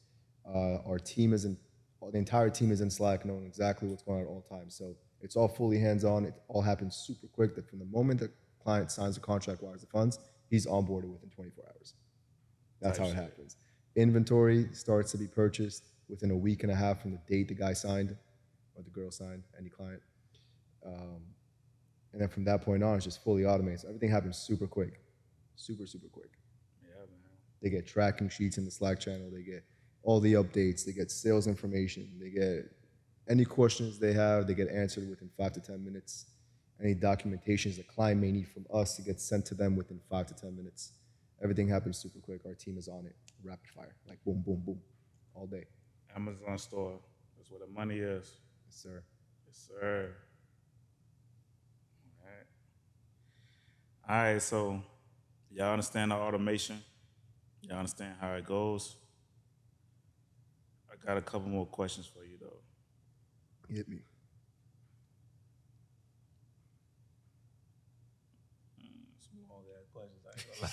Our team is in, the entire team is in Slack, knowing exactly what's going on at all times. So it's all fully hands-on. It all happens super quick. That from the moment the client signs the contract, wires the funds, he's onboarded within 24 hours. That's how it happens. Inventory starts to be purchased within a week and a half from the date the guy signed or the girl signed, any client. And then from that point on, it's just fully automated. So everything happens super quick, super quick. Yeah, man. They get tracking sheets in the Slack channel. They get all the updates. They get sales information. They get any questions they have. They get answered within 5 to 10 minutes. Any documentations the client may need from us to get sent to them within 5 to 10 minutes. Everything happens super quick. Our team is on it, rapid fire, like boom, boom, boom, all day. Amazon store. That's where the money is. Yes, sir. Yes, sir. All right, so y'all understand the automation. Y'all understand how it goes. I got a couple more questions for you, though. Hit me. Some long ass questions. I ain't gonna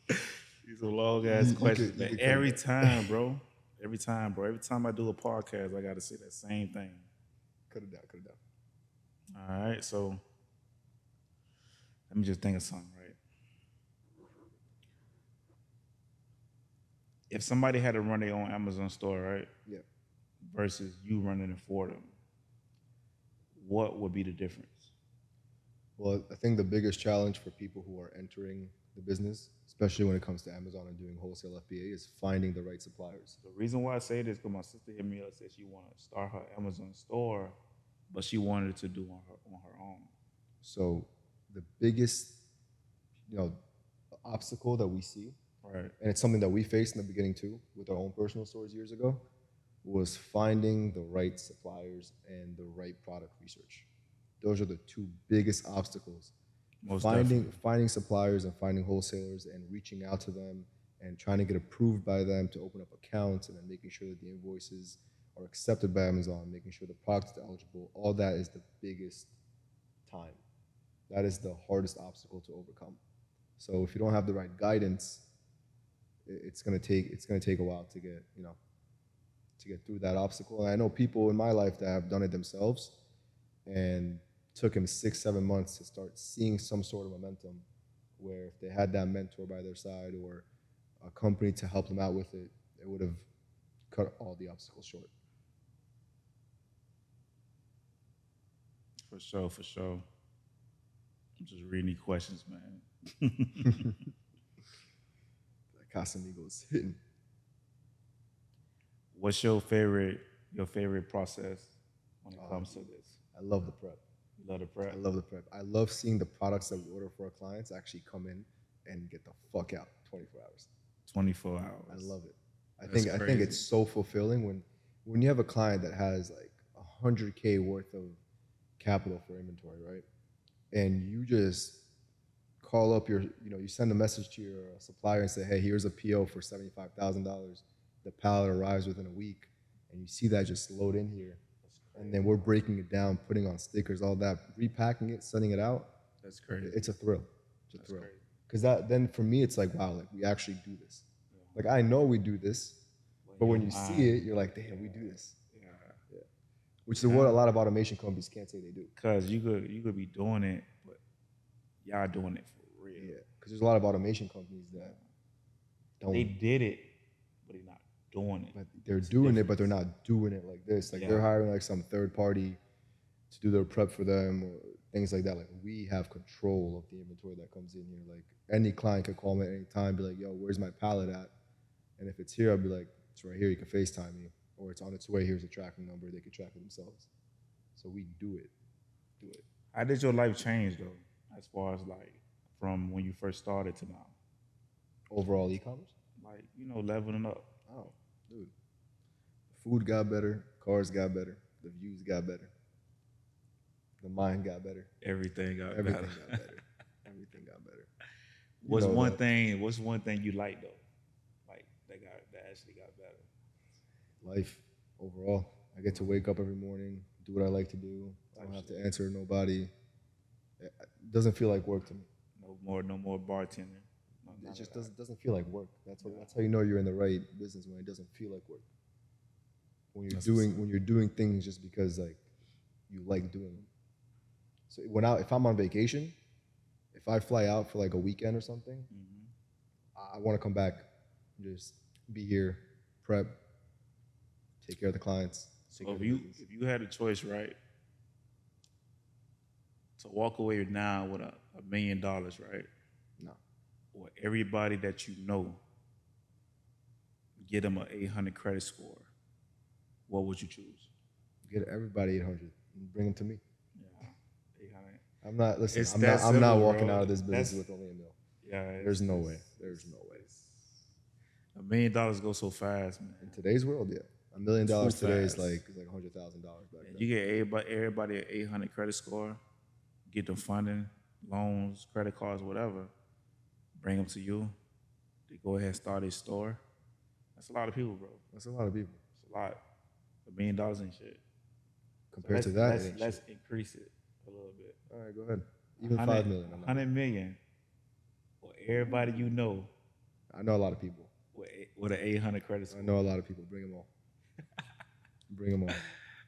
lie. These are long ass questions. you could Every time, bro. Every time I do a podcast, I got to say that same thing. Cut it down. All right, so let me just think of something, right? If somebody had to run their own Amazon store, right? Yeah. Versus you running it for them, what would be the difference? Well, I think the biggest challenge for people who are entering the business, especially when it comes to Amazon and doing wholesale FBA, is finding the right suppliers. The reason why I say this is because my sister hit me up and said she wanted to start her Amazon store, but she wanted to do on her own. So the biggest, obstacle that we see, Right. and it's something that we faced in the beginning too, with our own personal stores years ago, was finding the right suppliers and the right product research. Those are the two biggest obstacles. Most Finding suppliers and finding wholesalers and reaching out to them and trying to get approved by them to open up accounts, and then making sure that the invoices are accepted by Amazon, making sure the product is eligible. All that is the biggest time. That is the hardest obstacle to overcome. So if you don't have the right guidance, it's gonna take a while to get through that obstacle. And I know people in my life that have done it themselves, and took them 6-7 months to start seeing some sort of momentum, where if they had that mentor by their side or a company to help them out with it, it would have cut all the obstacles short. For sure. I'm just reading these questions, man. Casamigos hitting. What's your favorite process when it comes to this? I love the prep. You love the prep? I love the prep. I love seeing the products that we order for our clients actually come in and get the fuck out 24 hours. 24 hours. I love it. I That's think it's so fulfilling when you have a client that has like $100K worth of capital for inventory, right? And you just call up you send a message to your supplier and say, hey, here's a PO for $75,000. The pallet arrives within a week, and you see that just load in here. And then we're breaking it down, putting on stickers, all that, repacking it, sending it out. That's crazy. It's a thrill. It's a That's thrill. crazy. Because then for me, it's like, wow, like we actually do this. Like I know we do this, but when you see it, you're like, damn, we do this. Yeah. Which is what a lot of automation companies can't say they do. Because you could be doing it, but y'all doing it for real. Yeah. Because there's a lot of automation companies that don't. They did it, but they're not doing it. But they're doing it, but they're not doing it like this. Like they're hiring like some third party to do their prep for them, or things like that. Like we have control of the inventory that comes in here. Like any client could call me at any time, be like, "Yo, where's my pallet at?" And if it's here, I'll be like, "It's right here. You can FaceTime me." Or it's on its way. Here's a tracking number. They can track it themselves. So we do it. How did your life change though, as far as like from when you first started to now? Overall e-commerce? Like, leveling up. Oh, dude. Food got better. Cars got better. The views got better. The mind got better. Everything got Everything better. got better. Everything got better. What's one thing you like though? Like that actually got better. Life overall. I get to wake up every morning, do what I like to do. I don't have to answer to nobody. It doesn't feel like work to me. No more bartending. It just doesn't feel like work. That's how you know you're in the right business, when it doesn't feel like work. When you're doing things just because like you like doing them. So if I'm on vacation, if I fly out for like a weekend or something, I want to come back and just be here, prep, take care of the clients. So if you had a choice, right, to walk away now with $1 million, right? No. Or everybody that you know, get them an 800 credit score, what would you choose? Get everybody 800 and bring them to me. Yeah, 800. I'm not walking out of this business with only $1 million. Yeah, There's no way. There's no way. $1 million goes so fast, man. In today's world, yeah. $1 million today is like $100,000 back then. You get everybody an 800 credit score, get them funding, loans, credit cards, whatever, bring them to you. They go ahead and start a store. That's a lot of people, bro. That's a lot of people. It's a lot. $1 million ain't shit. Compared to that, let's increase it a little bit. All right, go ahead. Even 5 million. 100 million. Or everybody you know. I know a lot of people. With an 800 credit score. I know a lot of people. Bring them all. Bring them all.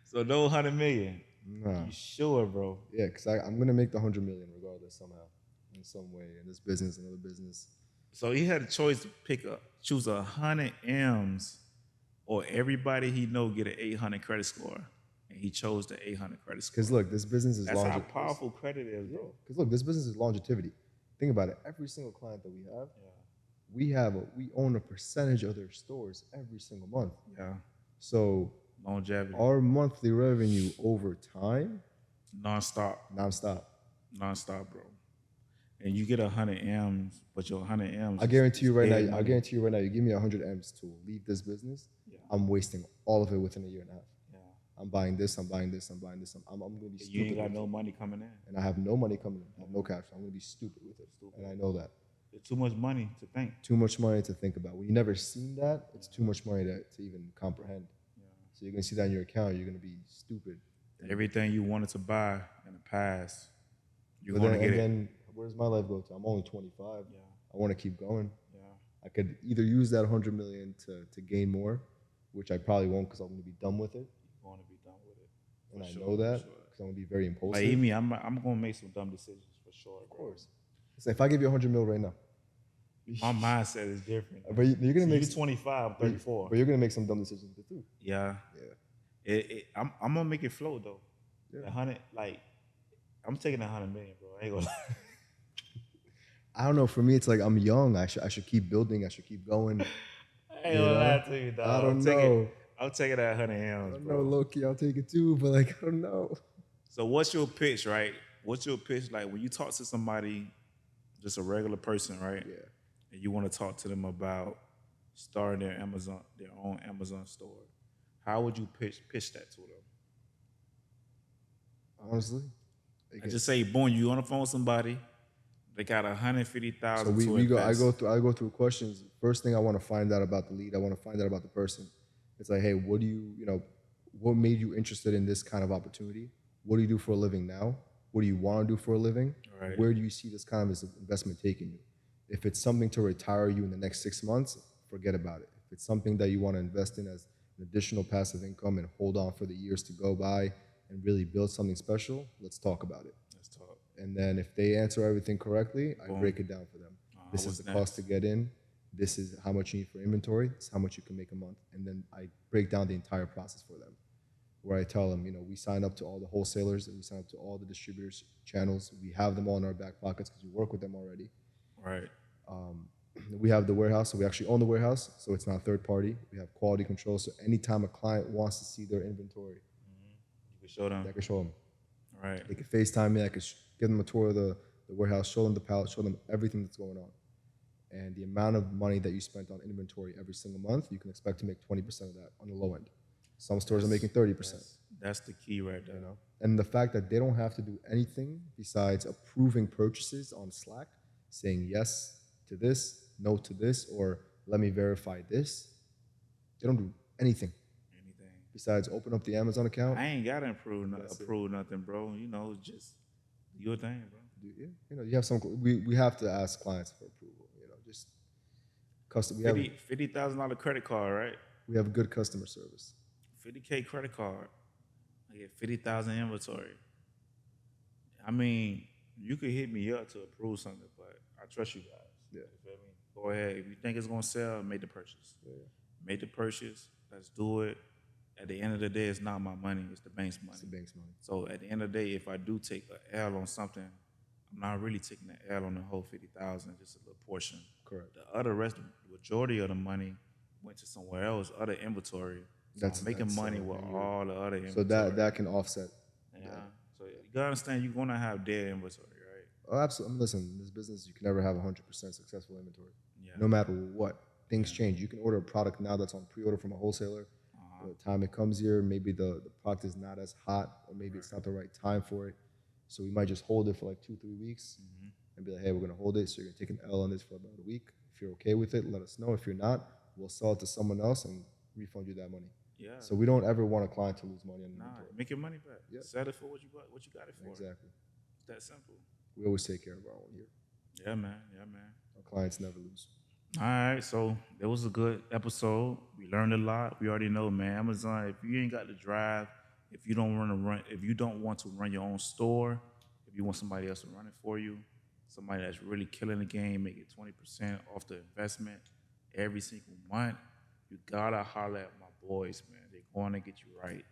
So no 100 million. Nah. You sure, bro? Yeah, because I'm gonna make the 100 million regardless somehow, in some way, in this business, another business. So he had a choice to choose 100 M's, or everybody he know get an 800 credit score, and he chose the 800 credit score. Because look, this business is that's how powerful credit is, bro. Because look, this business is longevity. Think about it. Every single client that we have, we own a percentage of their stores every single month. Yeah. So longevity. Our monthly revenue over time, nonstop, bro. And you get 100 M's, but your 100 M's. I guarantee you right now. You give me 100 M's to leave this business. Yeah. I'm wasting all of it within a year and a half. Yeah. I'm buying this. I'm buying this. I'm buying this. I'm going to be stupid. You ain't got no money coming in. And I have no money coming in. I have no cash. I'm going to be stupid with it. And I know that. It's too much money to think. Too much money to think about. When you never seen that, it's too much money to even comprehend. Yeah. So you're going to see that in your account. You're going to be stupid. Everything you wanted to buy in the past, you're going to get it. Then where does my life go to? I'm only 25. Yeah. I want to keep going. Yeah. I could either use that 100 million to gain more, which I probably won't because I'm going to be done with it. You're going to be done with it. And I know that because I'm going to be very impulsive. Like me, I'm going to make some dumb decisions for sure. Of course. So if I give you 100 mil right now, my mindset is different. But you're gonna make. You're 25, 34. But you're gonna make some dumb decisions too. Yeah. Yeah. I'm gonna make it flow though. Yeah. 100, like, I'm taking 100 million, bro. I ain't gonna lie. I don't know. For me, it's like I'm young. I should keep building. I should keep going. I ain't gonna lie to you, dog. I don't know. I'll take it at 100 M's, I don't know, low-key, I'll take it too, but like I don't know. So what's your pitch, right? What's your pitch like when you talk to somebody, just a regular person, right? Yeah. And you want to talk to them about starting their own Amazon store, how would you pitch that to them? Honestly, I just say, boom, you on the phone with somebody, they got 150,000. So we go. I go through questions. First thing I want to find out about the lead. I want to find out about the person. It's like, hey, what made you interested in this kind of opportunity? What do you do for a living now? What do you want to do for a living? Right. Where do you see this kind of investment taking you? If it's something to retire you in the next 6 months, forget about it. If it's something that you want to invest in as an additional passive income and hold on for the years to go by and really build something special, let's talk about it. Let's talk. And then if they answer everything correctly, I break it down for them. This is the cost to get in. This is how much you need for inventory. This is how much you can make a month. And then I break down the entire process for them. where I tell them, we sign up to all the wholesalers and we sign up to all the distributors channels. We have them all in our back pockets because we work with them already. Right. We have the warehouse, so we actually own the warehouse, so it's not third party. We have quality control, so anytime a client wants to see their inventory, You can show them. I can show them. Right. They can FaceTime me. I can give them a tour of the warehouse, show them the pallet, show them everything that's going on. And the amount of money that you spent on inventory every single month, you can expect to make 20% of that on the low end. Some stores are making 30%. That's the key right there. And the fact that they don't have to do anything besides approving purchases on Slack, saying yes to this, no to this, or let me verify this. They don't do anything besides open up the Amazon account. I ain't gotta approve nothing, bro. Just do your thing, bro. You have some. We have to ask clients for approval. Just custom. We have $50,000 credit card, right? We have good customer service. $50K credit card. I get 50,000 inventory. I mean, you could hit me up to approve something, but I trust you guys. Yeah. You feel me? Go ahead. If you think it's gonna sell, make the purchase. Yeah. Make the purchase. Let's do it. At the end of the day, it's not my money, it's the bank's money. It's the bank's money. So at the end of the day, if I do take an L on something, I'm not really taking the L on the whole 50,000, just a little portion. Correct. The majority of the money went to somewhere else, other inventory. So I'm making money with all the other inventory. So that can offset. Yeah. So you gotta understand, you're gonna have dead inventory, right? Oh, absolutely. Listen, in this business, you can never have 100% successful inventory. Yeah. No matter what. Things change. You can order a product now that's on pre-order from a wholesaler. By the time it comes here, maybe the product is not as hot, or maybe it's not the right time for it. So we might just hold it for like 2-3 weeks and be like, hey, we're going to hold it. So you're going to take an L on this for about a week. If you're okay with it, let us know. If you're not, we'll sell it to someone else and refund you that money. Yeah. So we don't ever want a client to lose money on inventory. Make your money back. Yeah. Sell it for what you got it for. Exactly. It's that simple. We always take care of our own here. Yeah, man. Our clients never lose. All right, so it was a good episode. We learned a lot. We already know, man. Amazon. If you ain't got the drive, if you don't want to run your own store, if you want somebody else to run it for you, somebody that's really killing the game, make it 20% off the investment every single month, you gotta holler at my boys, man. They're going to get you right.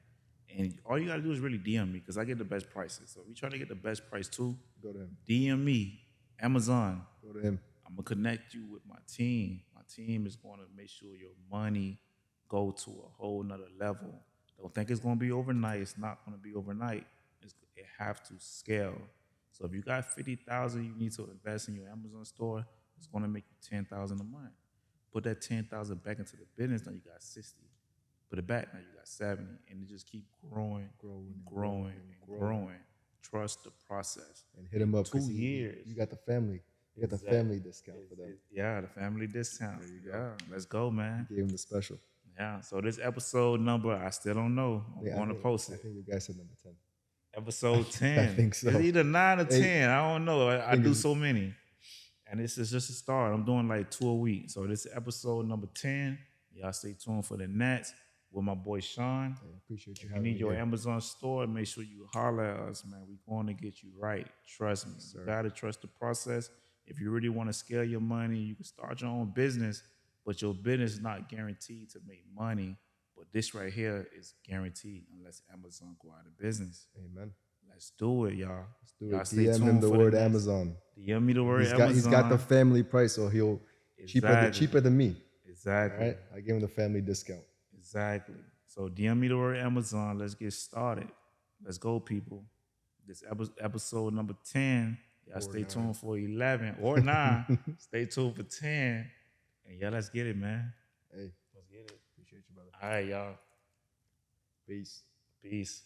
And all you gotta do is really DM me, because I get the best prices. So if you're trying to get the best price too, Go to him. DM me, Amazon. Go to him. I'm gonna connect you with my team. My team is gonna make sure your money go to a whole nother level. Don't think it's gonna be overnight. It's not gonna be overnight. It have to scale. So if you got 50,000, you need to invest in your Amazon store. It's gonna make you 10,000 a month. Put that 10,000 back into the business. Now you got 60. Put it back. Now you got 70, and it just keep growing. Trust the process. And hit him up. 2 years. You got the family. You got the family discount for them. Yeah, the family discount. There you go. Yeah, let's go, man. Gave him the special. Yeah, so this episode number, I still don't know. I'm going to post I it. think the guy said number 10. Episode 10. I think so. It's either 9 or 10. Hey, I don't know. I do so many. And this is just a start. I'm doing like 2 a week. So this is episode number 10. Y'all stay tuned for the next with my boy Shawn. I appreciate you If you having need me your here. Amazon store, make sure you holler at us, man. We're going to get you right. Trust me. You got to trust the process. If you really want to scale your money, you can start your own business, but your business is not guaranteed to make money. But this right here is guaranteed unless Amazon go out of business. Amen. Let's do it, y'all. Let's do Y'all it. stay DM him tuned the for word next- Amazon. DM me the word He's Amazon. got the family price, so he'll Exactly. cheaper than me. Exactly. All right, I gave him the family discount. Exactly. So DM me the word Amazon. Let's get started. Let's go, people. This episode number 10. Y'all stay tuned for 11 or 9. Stay tuned for 10. And yeah, let's get it, man. Hey, Let's get it. appreciate you, brother. All right, y'all. Peace. Peace.